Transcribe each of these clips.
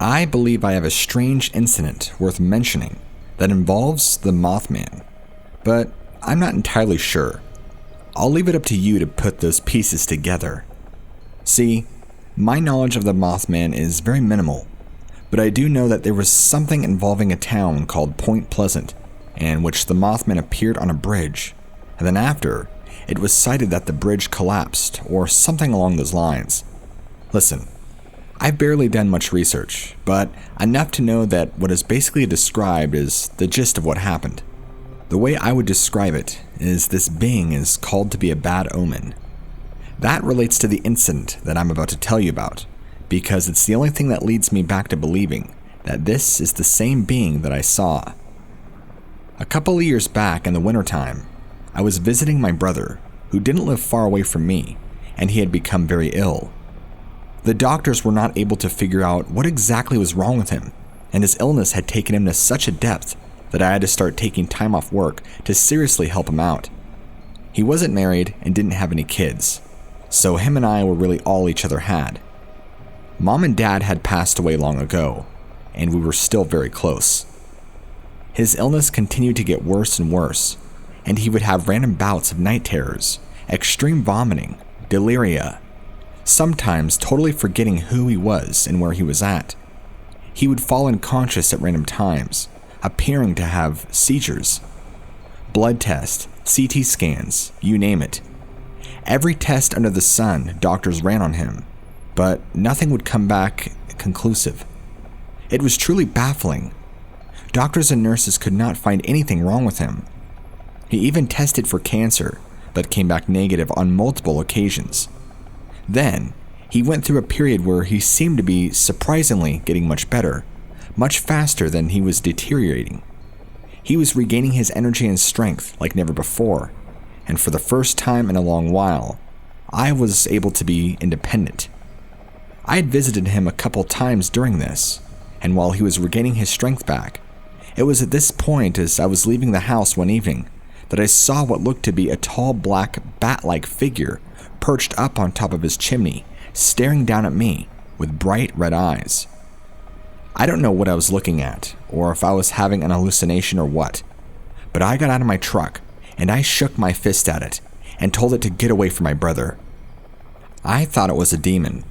I believe I have a strange incident worth mentioning that involves the Mothman, but I'm not entirely sure. I'll leave it up to you to put those pieces together. See, my knowledge of the Mothman is very minimal, but I do know that there was something involving a town called Point Pleasant, in which the Mothman appeared on a bridge, and then after, it was cited that the bridge collapsed, or something along those lines. Listen, I've barely done much research, but enough to know that what is basically described is the gist of what happened. The way I would describe it is this being is called to be a bad omen. That relates to the incident that I'm about to tell you about, because it's the only thing that leads me back to believing that this is the same being that I saw. A couple of years back in the wintertime, I was visiting my brother, who didn't live far away from me, and he had become very ill. The doctors were not able to figure out what exactly was wrong with him, and his illness had taken him to such a depth that I had to start taking time off work to seriously help him out. He wasn't married and didn't have any kids, so him and I were really all each other had. Mom and Dad had passed away long ago, and we were still very close. His illness continued to get worse and worse, and he would have random bouts of night terrors, extreme vomiting, deliria, sometimes totally forgetting who he was and where he was at. He would fall unconscious at random times, appearing to have seizures. Blood tests, CT scans, you name it. Every test under the sun doctors ran on him, but nothing would come back conclusive. It was truly baffling. Doctors and nurses could not find anything wrong with him. He even tested for cancer, but came back negative on multiple occasions. Then, he went through a period where he seemed to be surprisingly getting much better, much faster than he was deteriorating. He was regaining his energy and strength like never before, and for the first time in a long while, I was able to be independent. I had visited him a couple times during this, and while he was regaining his strength back, it was at this point as I was leaving the house one evening that I saw what looked to be a tall black bat-like figure perched up on top of his chimney, staring down at me with bright red eyes. I don't know what I was looking at, or if I was having an hallucination or what, but I got out of my truck and I shook my fist at it and told it to get away from my brother. I thought it was a demon,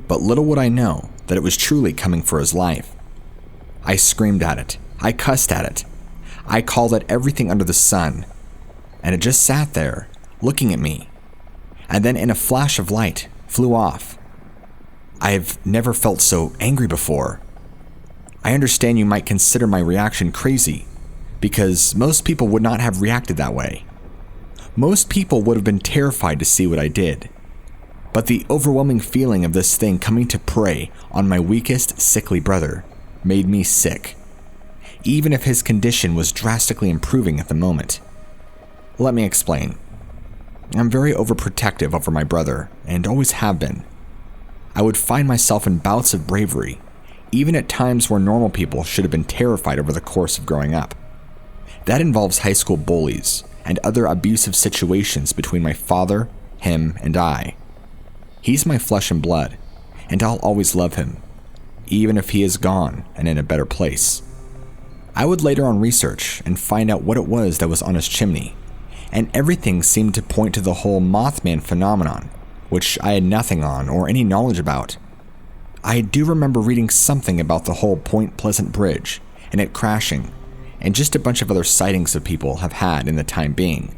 but little would I know that it was truly coming for his life. I screamed at it, I cussed at it, I called it everything under the sun, and it just sat there, looking at me, and then in a flash of light, flew off. I've never felt so angry before. I understand you might consider my reaction crazy, because most people would not have reacted that way. Most people would have been terrified to see what I did. But the overwhelming feeling of this thing coming to prey on my weakest, sickly brother made me sick, even if his condition was drastically improving at the moment. Let me explain. I'm very overprotective over my brother, and always have been. I would find myself in bouts of bravery, even at times where normal people should have been terrified over the course of growing up. That involves high school bullies and other abusive situations between my father, him, and I. He's my flesh and blood, and I'll always love him, even if he is gone and in a better place. I would later on research and find out what it was that was on his chimney, and everything seemed to point to the whole Mothman phenomenon, which I had nothing on or any knowledge about. I do remember reading something about the whole Point Pleasant Bridge and it crashing, and just a bunch of other sightings of people have had in the time being.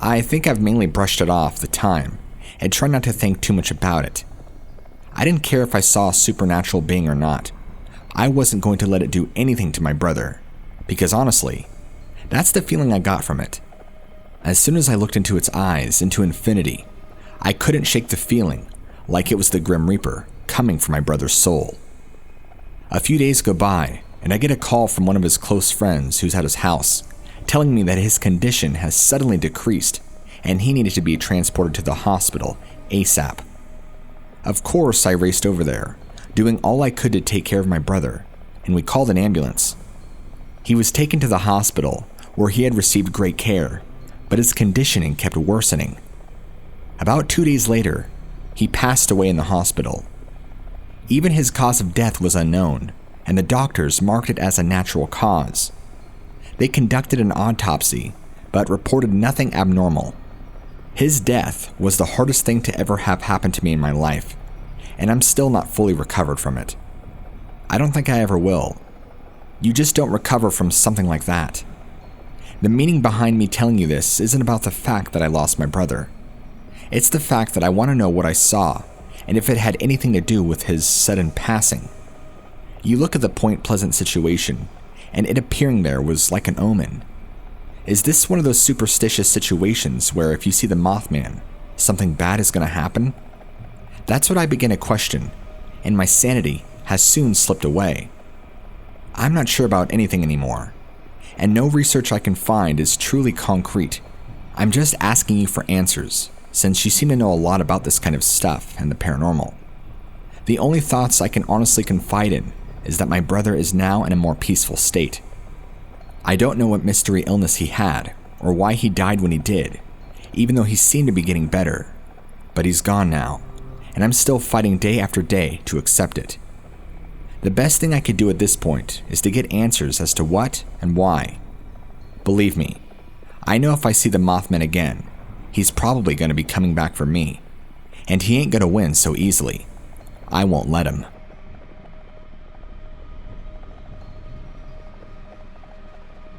I think I've mainly brushed it off the time and tried not to think too much about it. I didn't care if I saw a supernatural being or not. I wasn't going to let it do anything to my brother, because honestly, that's the feeling I got from it. As soon as I looked into its eyes, into infinity, I couldn't shake the feeling like it was the Grim Reaper coming for my brother's soul. A few days go by, and I get a call from one of his close friends who's at his house, telling me that his condition has suddenly decreased and he needed to be transported to the hospital ASAP. Of course, I raced over there, doing all I could to take care of my brother, and we called an ambulance. He was taken to the hospital, where he had received great care, but his conditioning kept worsening. About 2 days later, he passed away in the hospital. Even his cause of death was unknown, and the doctors marked it as a natural cause. They conducted an autopsy, but reported nothing abnormal. His death was the hardest thing to ever have happened to me in my life, and I'm still not fully recovered from it. I don't think I ever will. You just don't recover from something like that. The meaning behind me telling you this isn't about the fact that I lost my brother. It's the fact that I want to know what I saw, and if it had anything to do with his sudden passing. You look at the Point Pleasant situation, and it appearing there was like an omen. Is this one of those superstitious situations where if you see the Mothman, something bad is going to happen? That's what I begin to question, and my sanity has soon slipped away. I'm not sure about anything anymore, and no research I can find is truly concrete. I'm just asking you for answers, since you seem to know a lot about this kind of stuff and the paranormal. The only thoughts I can honestly confide in is that my brother is now in a more peaceful state. I don't know what mystery illness he had, or why he died when he did, even though he seemed to be getting better. But he's gone now, and I'm still fighting day after day to accept it. The best thing I could do at this point is to get answers as to what and why. Believe me, I know if I see the Mothman again, he's probably going to be coming back for me, and he ain't going to win so easily. I won't let him.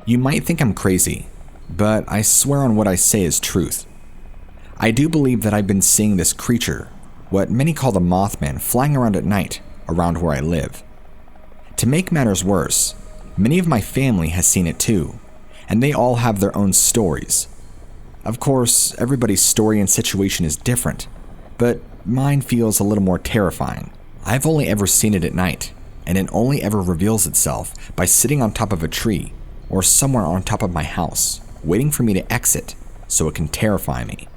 You might think I'm crazy, but I swear on what I say is truth. I do believe that I've been seeing this creature, what many call the Mothman, flying around at night around where I live. To make matters worse, many of my family has seen it too, and they all have their own stories. Of course, everybody's story and situation is different, but mine feels a little more terrifying. I've only ever seen it at night, and it only ever reveals itself by sitting on top of a tree or somewhere on top of my house, waiting for me to exit so it can terrify me.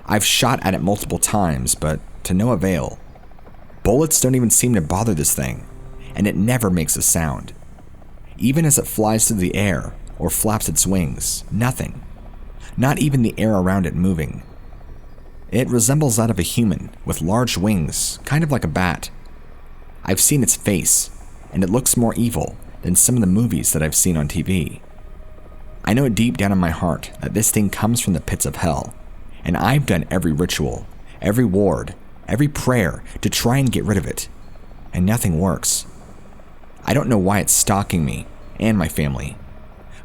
I've shot at it multiple times, but to no avail. Bullets don't even seem to bother this thing, and it never makes a sound. Even as it flies through the air or flaps its wings, nothing. Not even the air around it moving. It resembles that of a human with large wings, kind of like a bat. I've seen its face, and it looks more evil than some of the movies that I've seen on TV. I know deep down in my heart that this thing comes from the pits of hell, and I've done every ritual, every ward, every prayer to try and get rid of it, and nothing works. I don't know why it's stalking me and my family,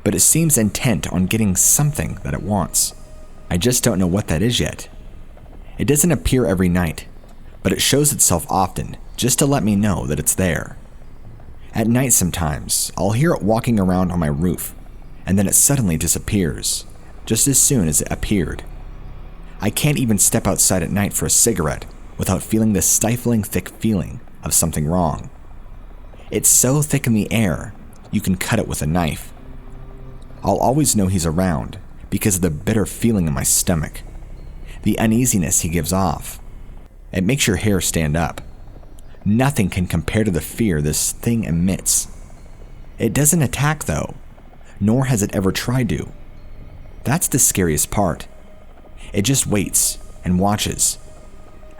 but it seems intent on getting something that it wants. I just don't know what that is yet. It doesn't appear every night, but it shows itself often just to let me know that it's there. At night sometimes, I'll hear it walking around on my roof, and then it suddenly disappears, just as soon as it appeared. I can't even step outside at night for a cigarette without feeling this stifling thick feeling of something wrong. It's so thick in the air, you can cut it with a knife. I'll always know he's around because of the bitter feeling in my stomach, the uneasiness he gives off. It makes your hair stand up. Nothing can compare to the fear this thing emits. It doesn't attack though, nor has it ever tried to. That's the scariest part. It just waits and watches,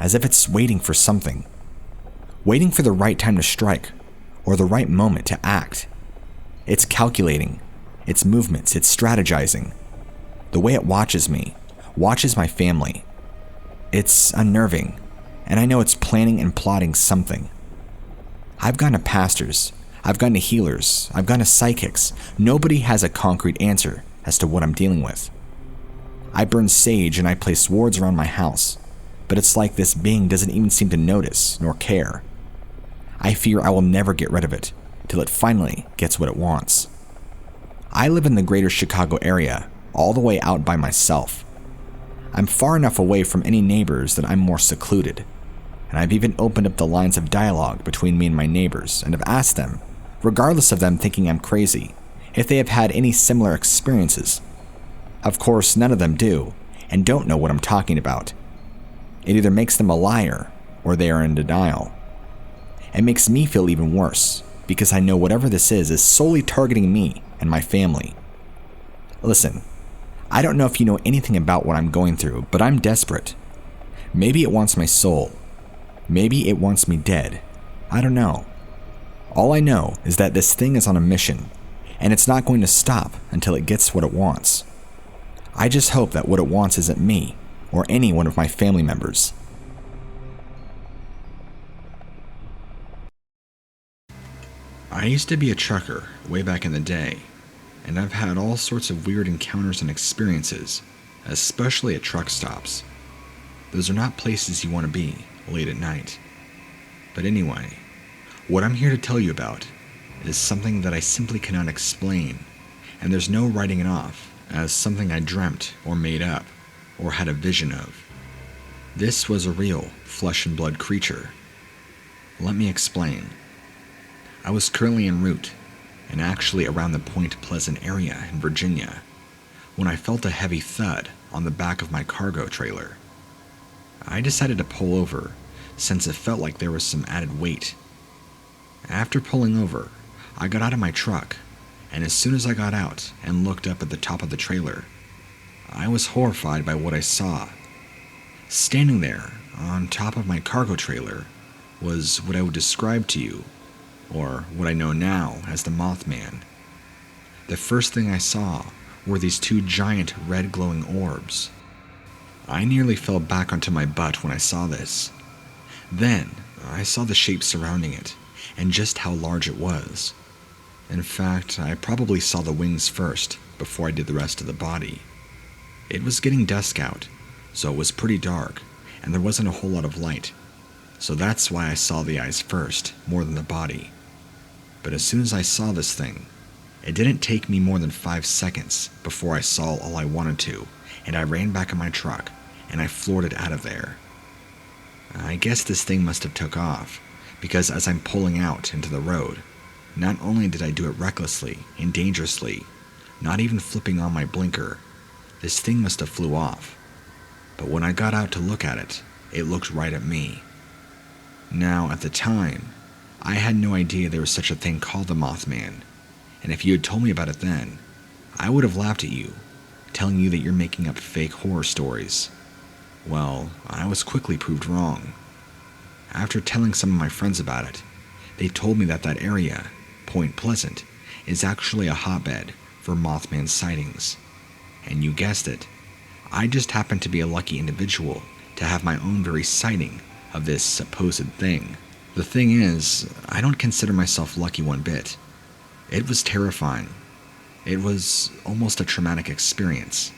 as if it's waiting for something. Waiting for the right time to strike, or the right moment to act. It's calculating, its movements, it's strategizing. The way it watches me, watches my family. It's unnerving, and I know it's planning and plotting something. I've gone to pastors, I've gone to healers, I've gone to psychics. Nobody has a concrete answer as to what I'm dealing with. I burn sage and I place wards around my house, but it's like this being doesn't even seem to notice nor care. I fear I will never get rid of it till it finally gets what it wants. I live in the greater Chicago area, all the way out by myself. I'm far enough away from any neighbors that I'm more secluded, and I've even opened up the lines of dialogue between me and my neighbors and have asked them, regardless of them thinking I'm crazy, if they have had any similar experiences. Of course, none of them do, and don't know what I'm talking about. It either makes them a liar, or they are in denial. It makes me feel even worse, because I know whatever this is solely targeting me and my family. Listen, I don't know if you know anything about what I'm going through, but I'm desperate. Maybe it wants my soul. Maybe it wants me dead, I don't know. All I know is that this thing is on a mission, and it's not going to stop until it gets what it wants. I just hope that what it wants isn't me, or any one of my family members. I used to be a trucker way back in the day, and I've had all sorts of weird encounters and experiences, especially at truck stops. Those are not places you want to be late at night. But anyway, what I'm here to tell you about is something that I simply cannot explain, and there's no writing it off as something I dreamt or made up or had a vision of. This was a real flesh and blood creature. Let me explain. I was currently en route, and actually around the Point Pleasant area in Virginia, when I felt a heavy thud on the back of my cargo trailer. I decided to pull over since it felt like there was some added weight. After pulling over, I got out of my truck, and as soon as I got out and looked up at the top of the trailer, I was horrified by what I saw. Standing there on top of my cargo trailer was what I would describe to you, or what I know now as the Mothman. The first thing I saw were these two giant red glowing orbs. I nearly fell back onto my butt when I saw this. Then I saw the shape surrounding it, and just how large it was. In fact, I probably saw the wings first, before I did the rest of the body. It was getting dusk out, so it was pretty dark, and there wasn't a whole lot of light. So that's why I saw the eyes first, more than the body. But as soon as I saw this thing, it didn't take me more than 5 seconds before I saw all I wanted to, and I ran back in my truck, and I floored it out of there. I guess this thing must have took off, because as I'm pulling out into the road, not only did I do it recklessly and dangerously, not even flipping on my blinker, this thing must have flew off. But when I got out to look at it, it looked right at me. Now, at the time, I had no idea there was such a thing called the Mothman, and if you had told me about it then, I would have laughed at you, telling you that you're making up fake horror stories. Well, I was quickly proved wrong. After telling some of my friends about it, they told me that that area, Point Pleasant, is actually a hotbed for Mothman sightings. And you guessed it, I just happened to be a lucky individual to have my own very sighting of this supposed thing. The thing is, I don't consider myself lucky one bit. It was terrifying. It was almost a traumatic experience.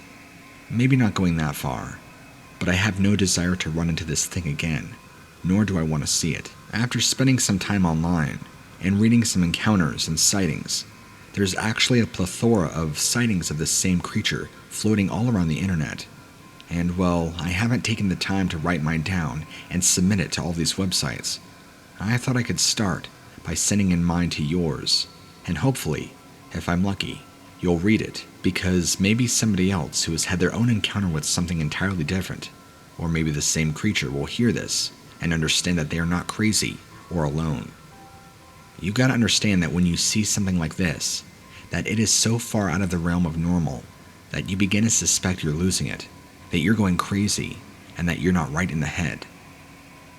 Maybe not going that far, but I have no desire to run into this thing again, nor do I want to see it. After spending some time online and reading some encounters and sightings, there's actually a plethora of sightings of this same creature floating all around the internet. And well, I haven't taken the time to write mine down and submit it to all these websites. I thought I could start by sending in mine to yours, and hopefully, if I'm lucky, you'll read it, because maybe somebody else who has had their own encounter with something entirely different, or maybe the same creature, will hear this and understand that they are not crazy or alone. You gotta understand that when you see something like this, that it is so far out of the realm of normal that you begin to suspect you're losing it, that you're going crazy, and that you're not right in the head.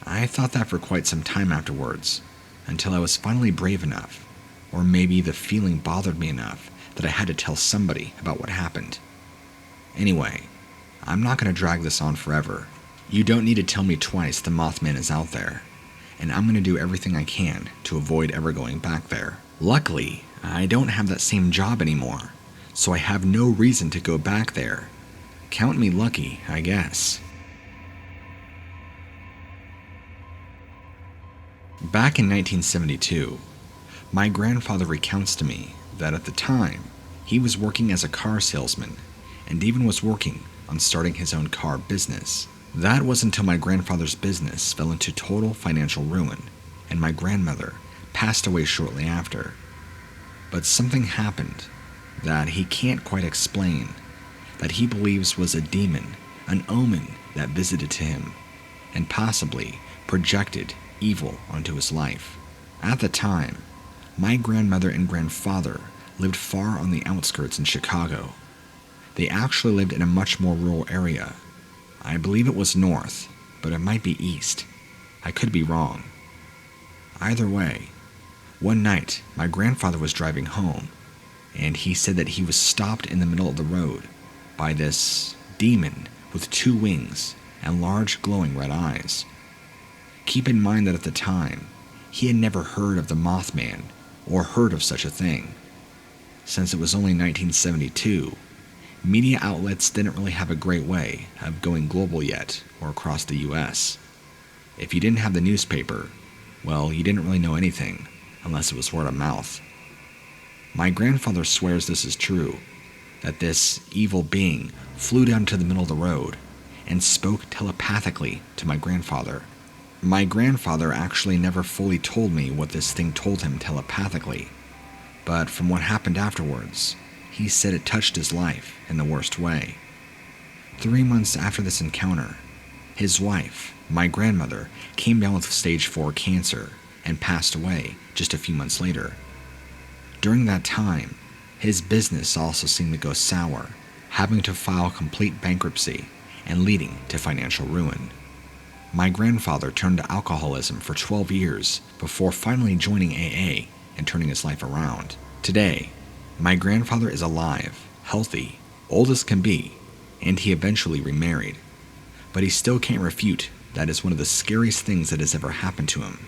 I thought that for quite some time afterwards, until I was finally brave enough, or maybe the feeling bothered me enough that I had to tell somebody about what happened. Anyway, I'm not going to drag this on forever. You don't need to tell me twice the Mothman is out there, and I'm going to do everything I can to avoid ever going back there. Luckily, I don't have that same job anymore, so I have no reason to go back there. Count me lucky, I guess. Back in 1972, my grandfather recounts to me that at the time, he was working as a car salesman and even was working on starting his own car business. That was until my grandfather's business fell into total financial ruin and my grandmother passed away shortly after. But something happened that he can't quite explain, that he believes was a demon, an omen that visited him, and possibly projected evil onto his life. At the time, my grandmother and grandfather lived far on the outskirts in Chicago. They actually lived in a much more rural area. I believe it was north, but it might be east. I could be wrong. Either way, one night my grandfather was driving home, and he said that he was stopped in the middle of the road by this demon with 2 wings and large glowing red eyes. Keep in mind that at the time, he had never heard of the Mothman or heard of such a thing. Since it was only 1972, media outlets didn't really have a great way of going global yet or across the US. If you didn't have the newspaper, well, you didn't really know anything unless it was word of mouth. My grandfather swears this is true, that this evil being flew down to the middle of the road and spoke telepathically to my grandfather. My grandfather actually never fully told me what this thing told him telepathically, but from what happened afterwards, he said it touched his life in the worst way. 3 months after this encounter, his wife, my grandmother, came down with stage 4 cancer and passed away just a few months later. During that time, his business also seemed to go sour, having to file complete bankruptcy and leading to financial ruin. My grandfather turned to alcoholism for 12 years before finally joining AA and turning his life around. Today, my grandfather is alive, healthy, old as can be, and he eventually remarried. But he still can't refute that is one of the scariest things that has ever happened to him,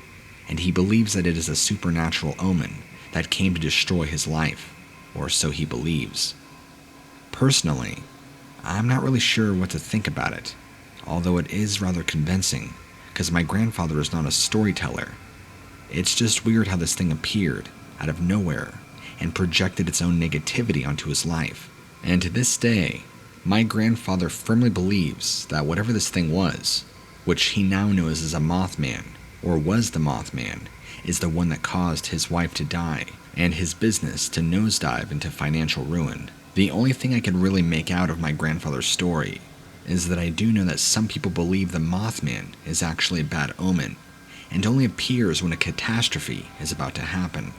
and he believes that it is a supernatural omen that came to destroy his life, or so he believes. Personally, I'm not really sure what to think about it, although it is rather convincing, because my grandfather is not a storyteller. It's just weird how this thing appeared out of nowhere and projected its own negativity onto his life. And to this day, my grandfather firmly believes that whatever this thing was, which he now knows as a Mothman, or was the Mothman, is the one that caused his wife to die and his business to nosedive into financial ruin. The only thing I can really make out of my grandfather's story is that I do know that some people believe the Mothman is actually a bad omen and only appears when a catastrophe is about to happen.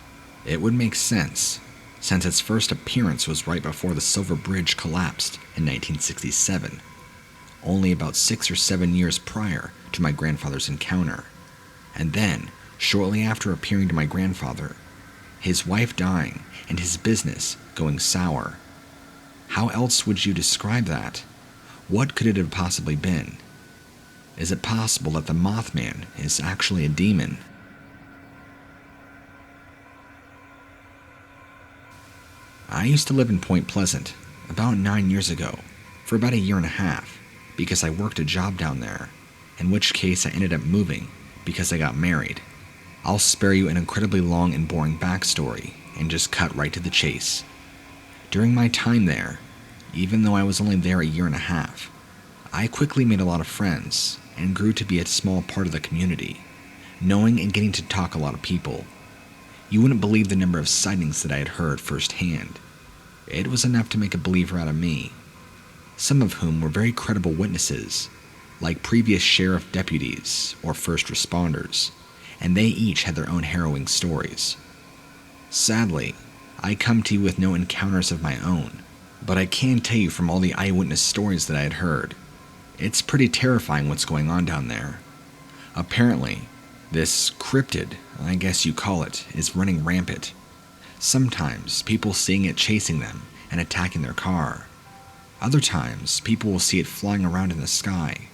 It would make sense, since its first appearance was right before the Silver Bridge collapsed in 1967, only about 6 or 7 years prior to my grandfather's encounter. And then, shortly after appearing to my grandfather, his wife dying and his business going sour. How else would you describe that? What could it have possibly been? Is it possible that the Mothman is actually a demon? I used to live in Point Pleasant about 9 years ago, for about 1.5 years, because I worked a job down there, in which case I ended up moving because I got married. I'll spare you an incredibly long and boring backstory and just cut right to the chase. During my time there, even though I was only there 1.5 years, I quickly made a lot of friends and grew to be a small part of the community, knowing and getting to talk a lot of people. You wouldn't believe the number of sightings that I had heard firsthand. It was enough to make a believer out of me, some of whom were very credible witnesses, like previous sheriff deputies or first responders, and they each had their own harrowing stories. Sadly, I come to you with no encounters of my own, but I can tell you from all the eyewitness stories that I had heard, it's pretty terrifying what's going on down there. Apparently, this cryptid, I guess you call it, is running rampant. Sometimes people seeing it chasing them and attacking their car. Other times people will see it flying around in the sky.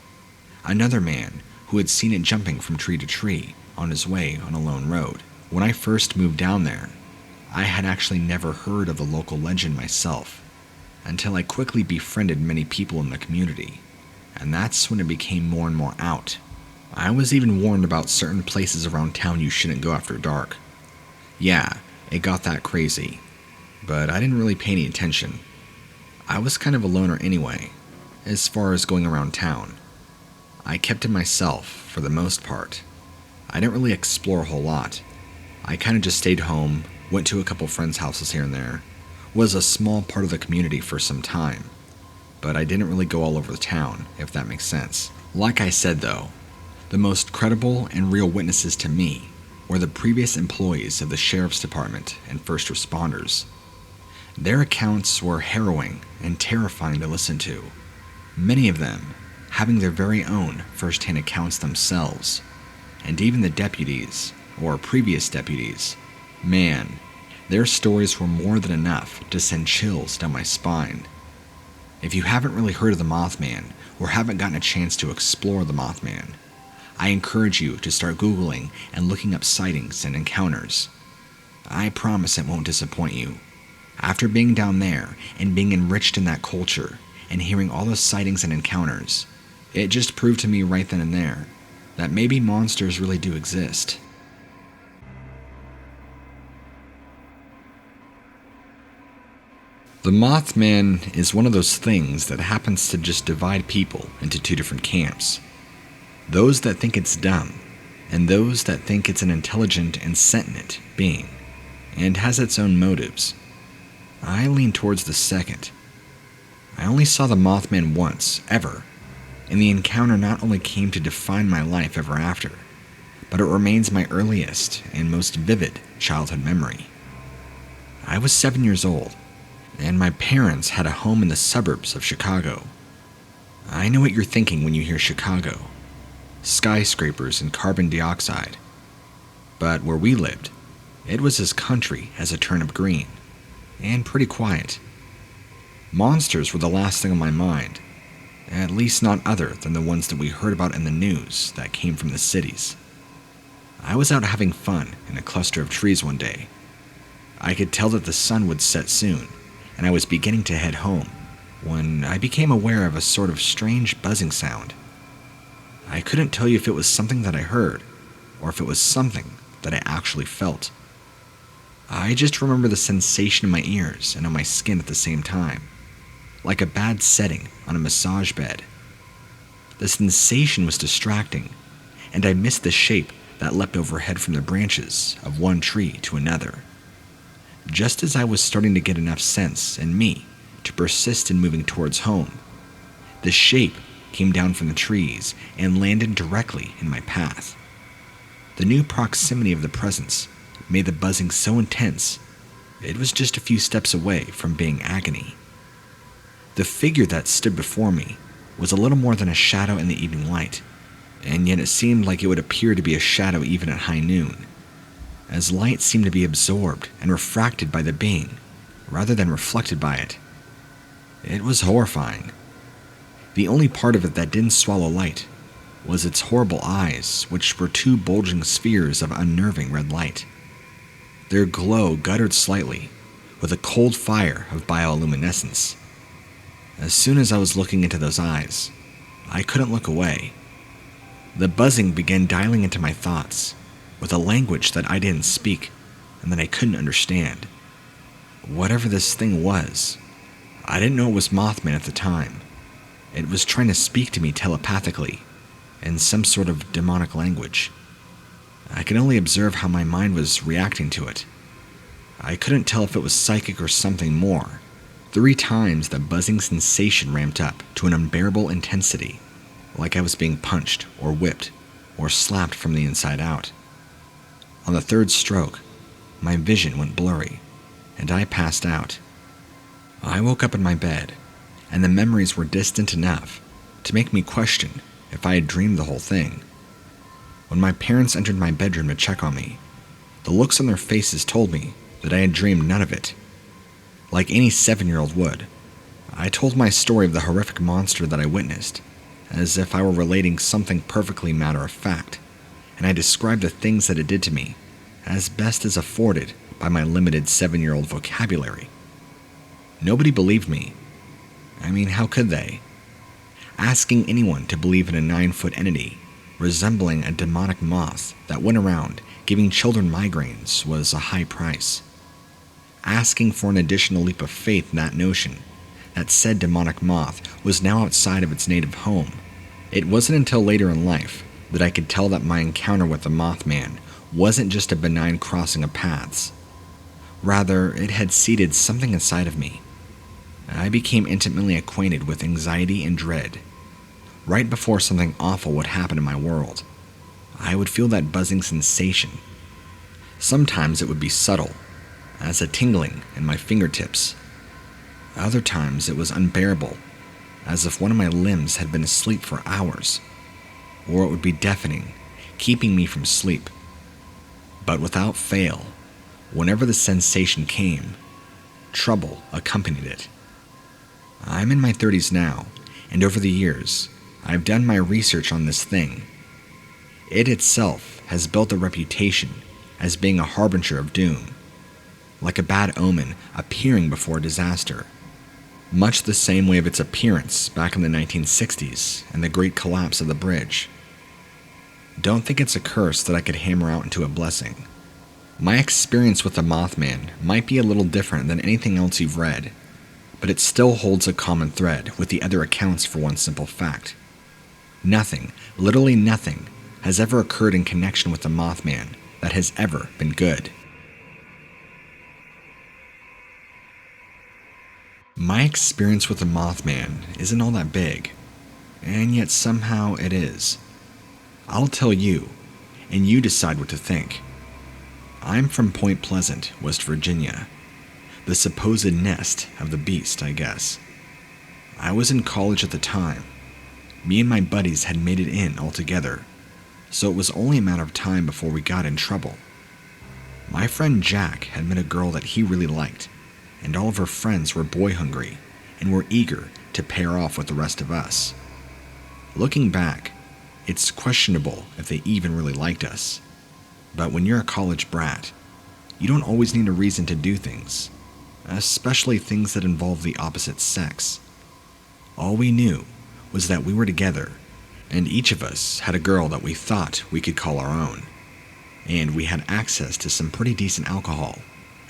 Another man who had seen it jumping from tree to tree on his way on a lone road. When I first moved down there, I had actually never heard of the local legend myself, until I quickly befriended many people in the community, and that's when it became more and more out. I was even warned about certain places around town you shouldn't go after dark. Yeah, it got that crazy, but I didn't really pay any attention. I was kind of a loner anyway, as far as going around town. I kept to myself for the most part. I didn't really explore a whole lot. I kind of just stayed home, went to a couple friends' houses here and there, was a small part of the community for some time, but I didn't really go all over the town, if that makes sense. Like I said though, the most credible and real witnesses to me were the previous employees of the sheriff's department and first responders. Their accounts were harrowing and terrifying to listen to, many of them having their very own first-hand accounts themselves, and even the deputies or previous deputies, man, their stories were more than enough to send chills down my spine. If you haven't really heard of the Mothman or haven't gotten a chance to explore the Mothman, I encourage you to start Googling and looking up sightings and encounters. I promise it won't disappoint you. After being down there and being enriched in that culture and hearing all the sightings and encounters, it just proved to me right then and there that maybe monsters really do exist. The Mothman is one of those things that happens to just divide people into two different camps. Those that think it's dumb, and those that think it's an intelligent and sentient being, and has its own motives. I lean towards the second. I only saw the Mothman once, ever, and the encounter not only came to define my life ever after, but it remains my earliest and most vivid childhood memory. I was 7 years old, and my parents had a home in the suburbs of Chicago. I know what you're thinking when you hear Chicago. Skyscrapers and carbon dioxide. But where we lived, it was as country as a turnip green, and pretty quiet. Monsters were the last thing on my mind, at least not other than the ones that we heard about in the news that came from the cities. I was out having fun in a cluster of trees one day. I could tell that the sun would set soon, and I was beginning to head home when I became aware of a sort of strange buzzing sound. I couldn't tell you if it was something that I heard, or if it was something that I actually felt. I just remember the sensation in my ears and on my skin at the same time, like a bad setting on a massage bed. The sensation was distracting, and I missed the shape that leapt overhead from the branches of one tree to another. Just as I was starting to get enough sense in me to persist in moving towards home, the shape came down from the trees and landed directly in my path. The new proximity of the presence made the buzzing so intense, it was just a few steps away from being agony. The figure that stood before me was a little more than a shadow in the evening light, and yet it seemed like it would appear to be a shadow even at high noon, as light seemed to be absorbed and refracted by the being, rather than reflected by it. It was horrifying. The only part of it that didn't swallow light was its horrible eyes, which were two bulging spheres of unnerving red light. Their glow guttered slightly, with a cold fire of bioluminescence. As soon as I was looking into those eyes, I couldn't look away. The buzzing began dialing into my thoughts, with a language that I didn't speak and that I couldn't understand. Whatever this thing was, I didn't know it was Mothman at the time. It was trying to speak to me telepathically, in some sort of demonic language. I could only observe how my mind was reacting to it. I couldn't tell if it was psychic or something more. 3 times the buzzing sensation ramped up to an unbearable intensity, like I was being punched or whipped or slapped from the inside out. On the 3rd stroke, my vision went blurry, and I passed out. I woke up in my bed, and the memories were distant enough to make me question if I had dreamed the whole thing. When my parents entered my bedroom to check on me, the looks on their faces told me that I had dreamed none of it. Like any 7-year-old would, I told my story of the horrific monster that I witnessed, as if I were relating something perfectly matter-of-fact, and I described the things that it did to me as best as afforded by my limited 7-year-old vocabulary. Nobody believed me. I mean, how could they? Asking anyone to believe in a 9-foot entity resembling a demonic moth that went around giving children migraines was a high price. Asking for an additional leap of faith in that notion that said demonic moth was now outside of its native home, it wasn't until later in life that I could tell that my encounter with the Mothman wasn't just a benign crossing of paths. Rather, it had seeded something inside of me. I became intimately acquainted with anxiety and dread. Right before something awful would happen in my world, I would feel that buzzing sensation. Sometimes it would be subtle, as a tingling in my fingertips. Other times it was unbearable, as if one of my limbs had been asleep for hours. Or it would be deafening, keeping me from sleep. But without fail, whenever the sensation came, trouble accompanied it. I'm in my 30s now, and over the years, I've done my research on this thing. It itself has built a reputation as being a harbinger of doom, like a bad omen appearing before disaster, much the same way of its appearance back in the 1960s and the great collapse of the bridge. Don't think it's a curse that I could hammer out into a blessing. My experience with the Mothman might be a little different than anything else you've read, but it still holds a common thread with the other accounts for one simple fact. Nothing, literally nothing, has ever occurred in connection with the Mothman that has ever been good. My experience with the Mothman isn't all that big, and yet somehow it is. I'll tell you, and you decide what to think. I'm from Point Pleasant, West Virginia, the supposed nest of the beast, I guess. I was in college at the time. Me and my buddies had made it in all together, so it was only a matter of time before we got in trouble. My friend Jack had met a girl that he really liked, and all of her friends were boy hungry and were eager to pair off with the rest of us. Looking back, it's questionable if they even really liked us. But when you're a college brat, you don't always need a reason to do things, especially things that involve the opposite sex. All we knew was that we were together, and each of us had a girl that we thought we could call our own, and we had access to some pretty decent alcohol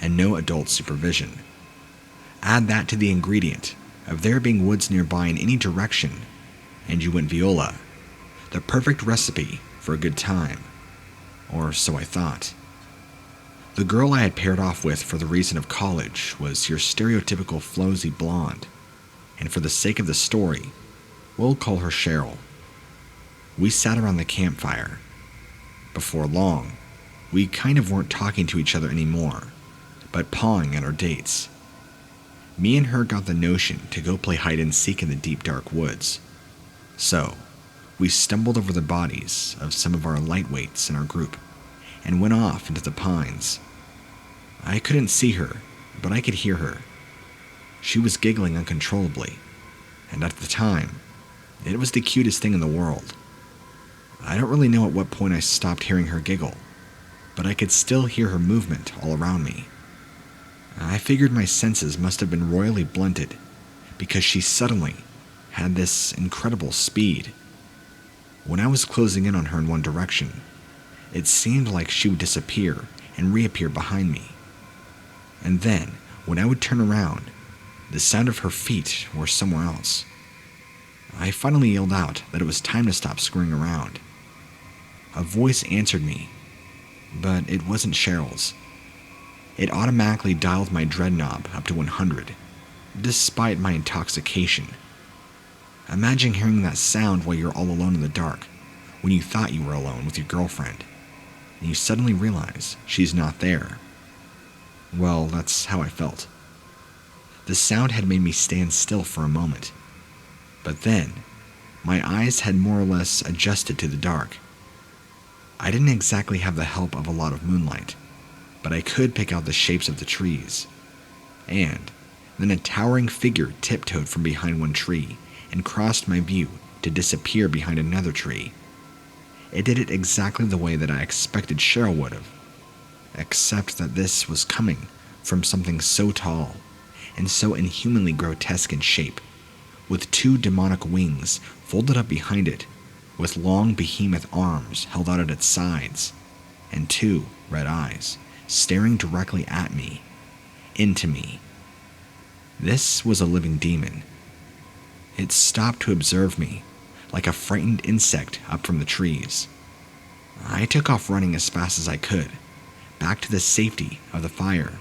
and no adult supervision. Add that to the ingredient of there being woods nearby in any direction, and you went viola, the perfect recipe for a good time, or so I thought. The girl I had paired off with for the reason of college was your stereotypical flowsy blonde, and for the sake of the story, we'll call her Cheryl. We sat around the campfire. Before long, we kind of weren't talking to each other anymore, but pawing at our dates. Me and her got the notion to go play hide and seek in the deep dark woods. So, we stumbled over the bodies of some of our lightweights in our group and went off into the pines. I couldn't see her, but I could hear her. She was giggling uncontrollably, and at the time, it was the cutest thing in the world. I don't really know at what point I stopped hearing her giggle, but I could still hear her movement all around me. I figured my senses must have been royally blunted, because she suddenly had this incredible speed. When I was closing in on her in one direction, it seemed like she would disappear and reappear behind me. And then, when I would turn around, the sound of her feet were somewhere else. I finally yelled out that it was time to stop screwing around. A voice answered me, but it wasn't Cheryl's. It automatically dialed my dread knob up to 100, despite my intoxication. Imagine hearing that sound while you're all alone in the dark, when you thought you were alone with your girlfriend, and you suddenly realize she's not there. Well, that's how I felt. The sound had made me stand still for a moment, but then, my eyes had more or less adjusted to the dark. I didn't exactly have the help of a lot of moonlight, but I could pick out the shapes of the trees. And then a towering figure tiptoed from behind one tree and crossed my view to disappear behind another tree. It did it exactly the way that I expected Cheryl would have, except that this was coming from something so tall and so inhumanly grotesque in shape, with two demonic wings folded up behind it, with long behemoth arms held out at its sides, and two red eyes staring directly at me, into me. This was a living demon. It stopped to observe me, like a frightened insect up from the trees. I took off running as fast as I could, back to the safety of the fire.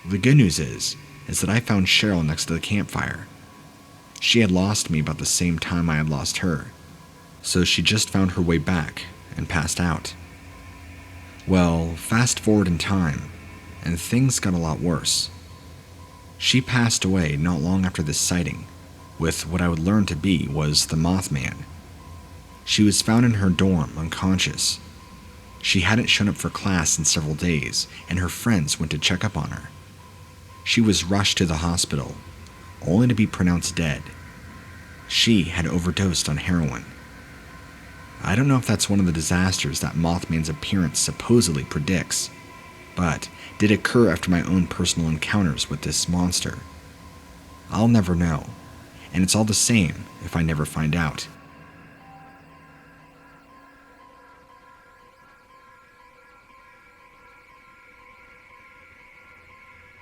The good news is that I found Cheryl next to the campfire. She had lost me about the same time I had lost her, so she just found her way back and passed out. Well, fast forward in time, and things got a lot worse. She passed away not long after this sighting, with what I would learn to be was the Mothman. She was found in her dorm, unconscious. She hadn't shown up for class in several days, and her friends went to check up on her. She was rushed to the hospital, only to be pronounced dead. She had overdosed on heroin. I don't know if that's one of the disasters that Mothman's appearance supposedly predicts, but did occur after my own personal encounters with this monster. I'll never know, and it's all the same if I never find out.